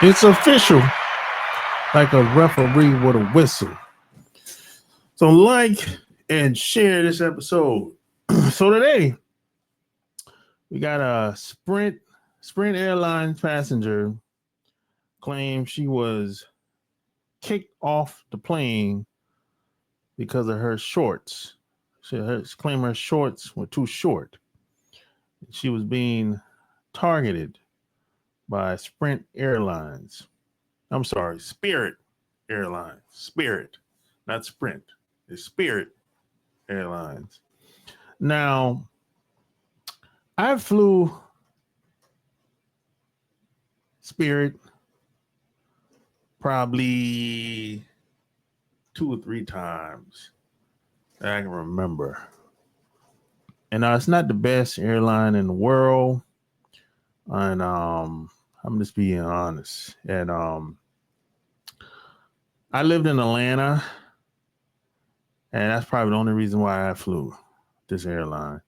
It's official, like a referee with a whistle. So like and share this episode. So today, we got a Sprint Airlines passenger claimed she was kicked off the plane because of her shorts. She claimed her shorts were too short. She was being targeted by Sprint Airlines. I'm sorry, Spirit Airlines. Spirit, not Sprint. It's Spirit Airlines. Now, I flew Spirit probably 2 or 3 times that I can remember. And it's not the best airline in the world. And I'm just being honest. And I lived in Atlanta, and that's probably the only reason why I flew this airline.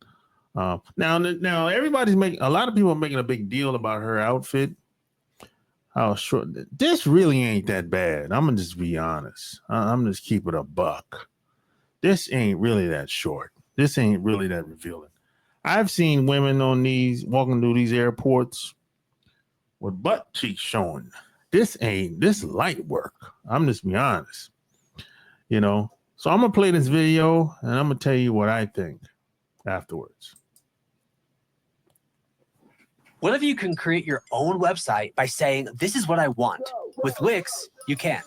Now everybody's making, a lot of people are making a big deal about her outfit. How short. This really ain't that bad. I'm gonna just be honest. I'm just keep it a buck. This ain't really that short. This ain't really that revealing. I've seen women on these walking through these airports with butt cheeks showing. This light work. I'm just be honest. You know. So I'm gonna play this video and I'm gonna tell you what I think afterwards. What if you can create your own website by saying, this is what I want? With Wix, you can.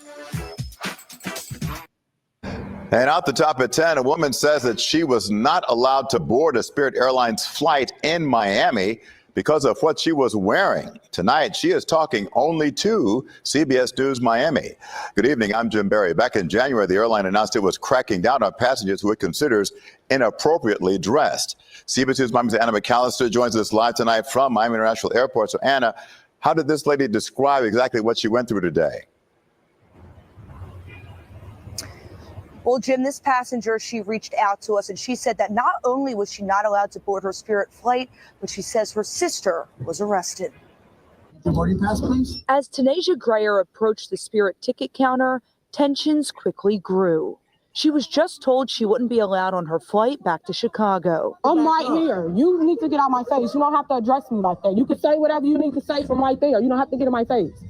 And out the top at 10, a woman says that she was not allowed to board a Spirit Airlines flight in Miami because of what she was wearing. Tonight, she is talking only to CBS News Miami. Good evening, I'm Jim Barry. Back in January, the airline announced it was cracking down on passengers who it considers inappropriately dressed. CBS News Miami's Anna McAllister joins us live tonight from Miami International Airport. So Anna, how did this lady describe exactly what she went through today? Well, Jim, this passenger, she reached out to us and she said that not only was she not allowed to board her Spirit flight, but she says her sister was arrested. Your boarding pass, please. As Tanasia Greyer approached the Spirit ticket counter, tensions quickly grew. She was just told she wouldn't be allowed on her flight back to Chicago. I'm right here. You need to get out my face. You don't have to address me like that. You can say whatever you need to say from right there. You don't have to get in my face.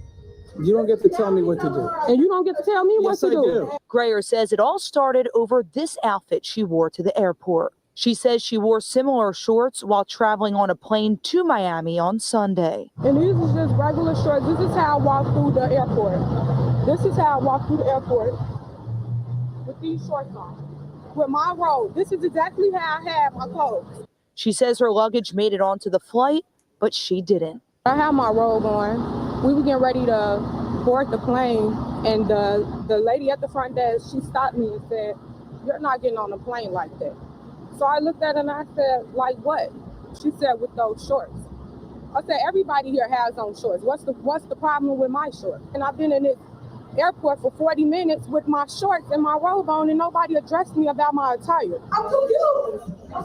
You don't get to tell me what to do. And you don't get to tell me what to do. Greyer says it all started over this outfit she wore to the airport. She says she wore similar shorts while traveling on a plane to Miami on Sunday. And these is just regular shorts. This is how I walk through the airport. This is how I walk through the airport with these shorts on. With my robe. This is exactly how I have my clothes. She says her luggage made it onto the flight, but she didn't. I have my robe on. We were getting ready to board the plane, and the lady at the front desk, she stopped me and said, "You're not getting on the plane like that." So I looked at her and I said, "Like what?" She said, "With those shorts." I said, "Everybody here has on shorts. What's the problem with my shorts?" And I've been in this airport for 40 minutes with my shorts and my robe on, and nobody addressed me about my attire. I'm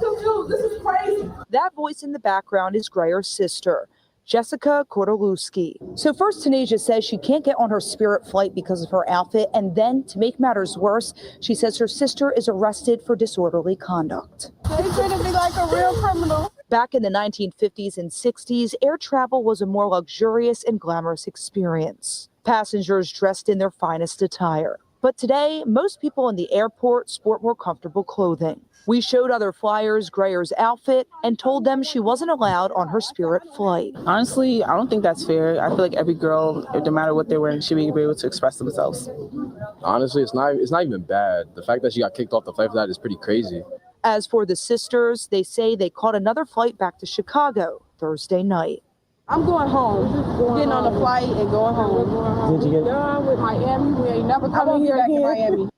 confused. This is crazy. That voice in the background is Greyer's sister, Jessica Kordelewski. So first, Tanasia says she can't get on her Spirit flight because of her outfit. And then, to make matters worse, she says her sister is arrested for disorderly conduct. They treated me like a real criminal. Back in the 1950s and 60s, air travel was a more luxurious and glamorous experience. Passengers dressed in their finest attire. But today, most people in the airport sport more comfortable clothing. We showed other flyers Greyer's outfit and told them she wasn't allowed on her Spirit flight. Honestly, I don't think that's fair. I feel like every girl, no matter what they're wearing, should be able to express themselves. Honestly, it's not even bad. The fact that she got kicked off the flight for that is pretty crazy. As for the sisters, they say they caught another flight back to Chicago Thursday night. I'm going home. Getting on the flight and going home. Did you get done with Miami? We ain't never coming here again. Miami.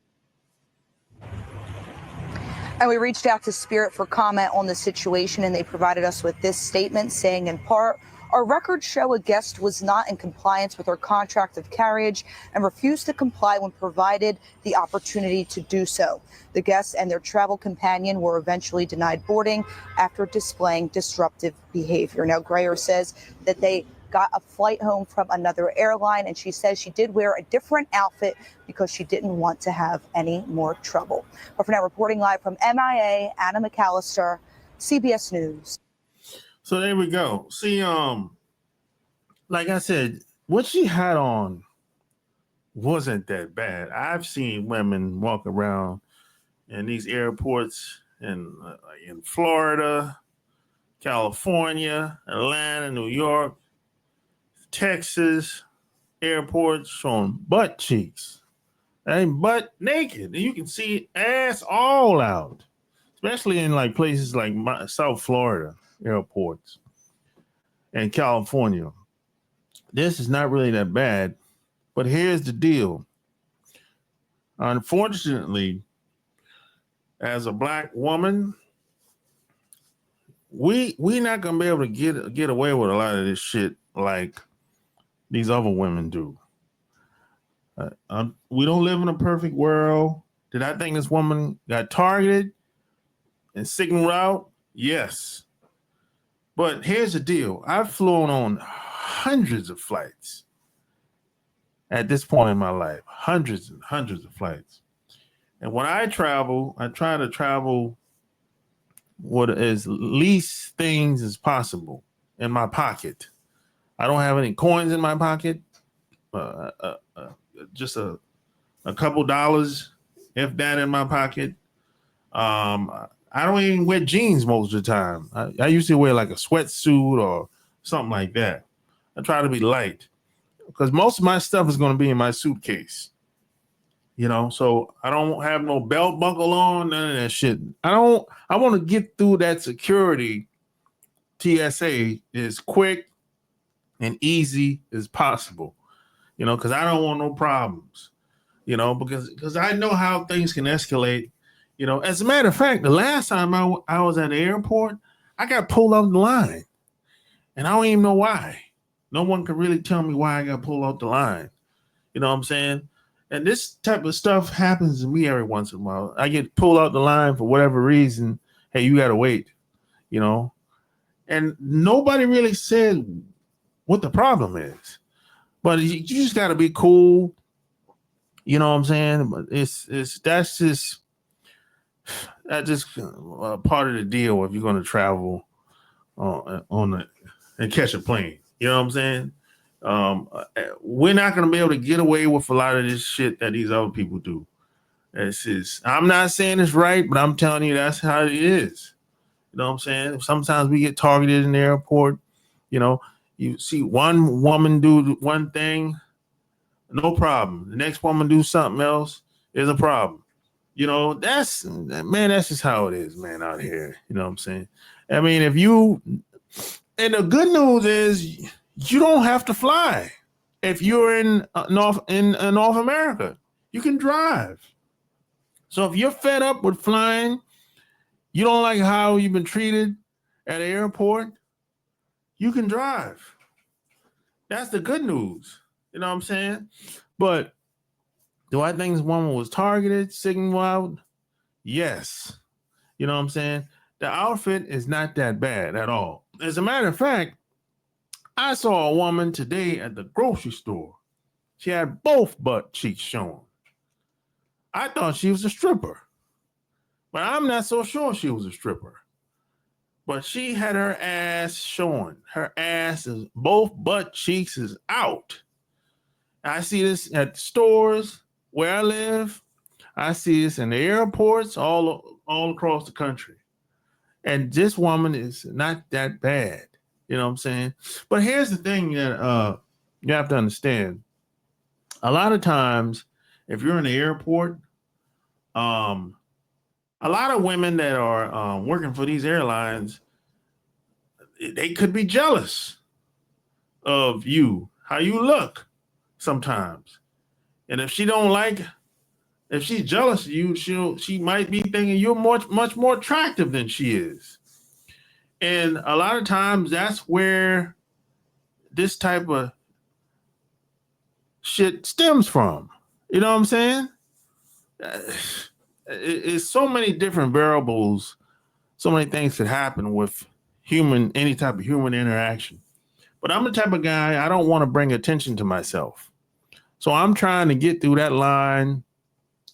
And we reached out to Spirit for comment on the situation, and they provided us with this statement saying, in part, our records show a guest was not in compliance with her contract of carriage and refused to comply when provided the opportunity to do so. The guests and their travel companion were eventually denied boarding after displaying disruptive behavior. Now, Greyer says that they got a flight home from another airline, and she says she did wear a different outfit because she didn't want to have any more trouble. But for now, reporting live from MIA, Anna McAllister, CBS News. So there we go. See, like I said, what she had on wasn't that bad. I've seen women walk around in these airports in Florida, California, Atlanta, New York, Texas airports showing butt cheeks and butt naked. And you can see ass all out, especially in like places like South Florida airports and California. This is not really that bad, but here's the deal. Unfortunately, as a black woman, we not gonna be able to get away with a lot of this shit like these other women do. We don't live in a perfect world. Did I think this woman got targeted and signaled out? Yes. But here's the deal. I've flown on hundreds of flights at this point in my life. Hundreds and hundreds of flights. And when I travel, I try to travel with as least things as possible in my pocket. I don't have any coins in my pocket. Just a couple dollars, if that, in my pocket. I don't even wear jeans most of the time. I usually wear like a sweatsuit or something like that. I try to be light because most of my stuff is going to be in my suitcase. You know, so I don't have no belt buckle on, none of that shit. I want to get through that security TSA as quick and easy as possible, you know, because I don't want no problems, you know, because I know how things can escalate. You know, as a matter of fact, the last time I was at the airport, I got pulled off the line, and I don't even know why. No one can really tell me why I got pulled off the line. You know what I'm saying? And this type of stuff happens to me every once in a while. I get pulled out the line for whatever reason. Hey, you got to wait, you know? And nobody really said what the problem is. But you just got to be cool. You know what I'm saying? But that's just part of the deal if you're going to travel and catch a plane. You know what I'm saying? We're not going to be able to get away with a lot of this shit that these other people do. I'm not saying it's right, but I'm telling you that's how it is. You know what I'm saying? Sometimes we get targeted in the airport. You know, you see one woman do one thing, no problem. The next woman do something else, is a problem. You know, that's just how it is, man, out here. You know what I'm saying? I mean, and the good news is, you don't have to fly. If you're in North America, you can drive. So if you're fed up with flying, you don't like how you've been treated at the airport, you can drive. That's the good news. You know what I'm saying? But do I think this woman was targeted, signaled out? Yes. You know what I'm saying? The outfit is not that bad at all. As a matter of fact, I saw a woman today at the grocery store. She had both butt cheeks showing. I thought she was a stripper, but I'm not so sure she was a stripper. But she had her ass showing. Her ass is, both butt cheeks is out. I see this at stores where I live. I see this in the airports all across the country. And this woman is not that bad. You know what I'm saying? But here's the thing that you have to understand. A lot of times, if you're in the airport, a lot of women that are working for these airlines, they could be jealous of you, how you look sometimes. And if she's jealous of you, she might be thinking you're much more attractive than she is. And a lot of times that's where this type of shit stems from. You know what I'm saying? It's so many different variables, so many things could happen with any type of human interaction. But I'm the type of guy, I don't want to bring attention to myself. So I'm trying to get through that line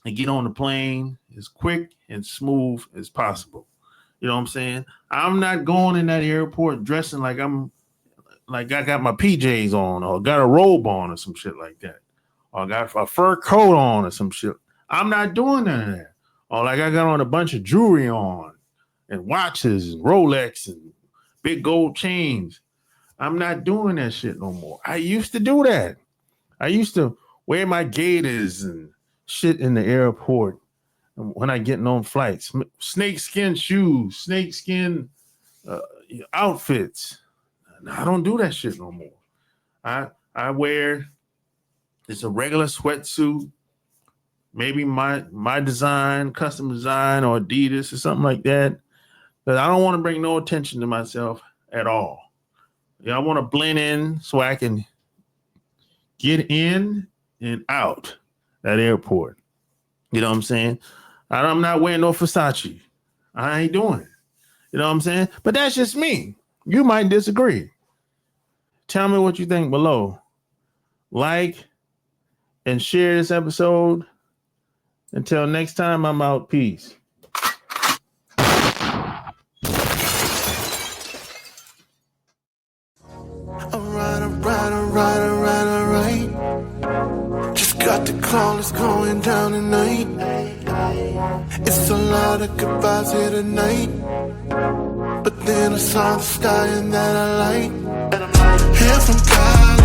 and get on the plane as quick and smooth as possible. You know what I'm saying? I'm not going in that airport dressing like I got my PJs on or got a robe on or some shit like that. Or got a fur coat on or some shit. I'm not doing none of that. Or like I got on a bunch of jewelry on and watches and Rolex and big gold chains. I'm not doing that shit no more. I used to do that. I used to wear my gaiters and shit in the airport when I getting on flights. Snakeskin shoes, snakeskin outfits. I don't do that shit no more. I wear it's a regular sweatsuit, maybe my design, custom design, or Adidas or something like that. But I don't want to bring no attention to myself at all. I want to blend in so I can get in and out that airport. You know what I'm saying? I'm not wearing no Versace. I ain't doing it. You know what I'm saying? But that's just me. You might disagree. Tell me what you think below. Like and share this episode. Until next time, I'm out. Peace. Alright. Just got the call, it's going down tonight. It's a lot of goodbyes here tonight. But then I saw the sky and that I like. Here from God.